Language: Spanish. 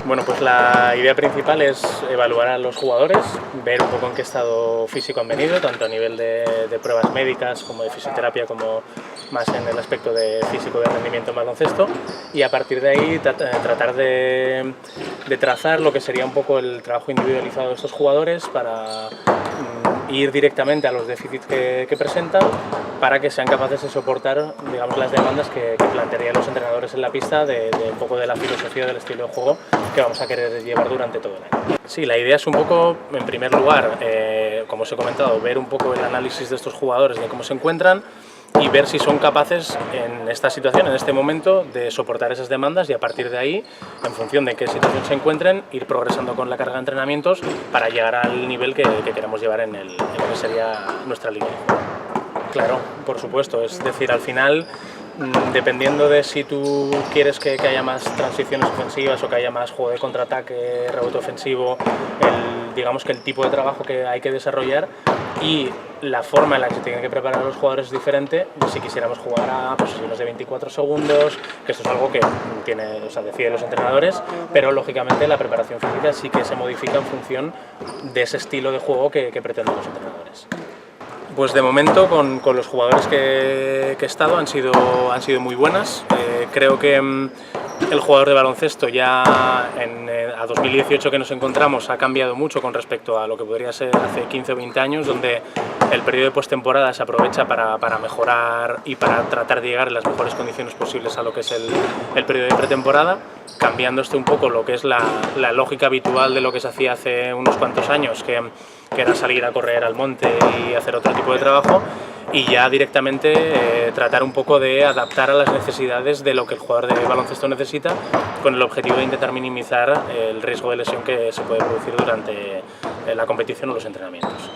Bueno, pues la idea principal es evaluar a los jugadores, ver un poco en qué estado físico han venido, tanto a nivel de pruebas médicas como de fisioterapia, como más en el aspecto de físico de rendimiento en baloncesto, y a partir de ahí tratar de trazar lo que sería un poco el trabajo individualizado de estos jugadores para ir directamente a los déficits que presentan, para que sean capaces de soportar, digamos, las demandas que plantearían los entrenadores en la pista de un poco de la filosofía del estilo de juego que vamos a querer llevar durante todo el año. Sí, la idea es un poco, en primer lugar, como os he comentado, ver un poco el análisis de estos jugadores, de cómo se encuentran, y ver si son capaces en esta situación, en este momento, de soportar esas demandas, y a partir de ahí, en función de qué situación se encuentren, ir progresando con la carga de entrenamientos para llegar al nivel que queremos llevar en lo que sería nuestra línea de juego. Claro, por supuesto, es decir, al final, dependiendo de si tú quieres que haya más transiciones ofensivas o que haya más juego de contraataque, rebote ofensivo, digamos que el tipo de trabajo que hay que desarrollar y la forma en la que se tienen que preparar los jugadores es diferente de si quisiéramos jugar a posiciones de 24 segundos, que esto es algo que deciden los entrenadores, pero lógicamente la preparación física sí que se modifica en función de ese estilo de juego que pretenden los entrenadores. Pues de momento con los jugadores que he estado han sido muy buenas. Creo que el jugador de baloncesto ya a 2018 que nos encontramos ha cambiado mucho con respecto a lo que podría ser hace 15 o 20 años, donde el periodo de postemporada se aprovecha para mejorar y para tratar de llegar en las mejores condiciones posibles a lo que es el periodo de pretemporada, cambiando un poco lo que es la lógica habitual de lo que se hacía hace unos cuantos años, que era salir a correr al monte y hacer otro tipo de trabajo, y ya directamente tratar un poco de adaptar a las necesidades de lo que el jugador de baloncesto necesita, con el objetivo de intentar minimizar el riesgo de lesión que se puede producir durante la competición o los entrenamientos.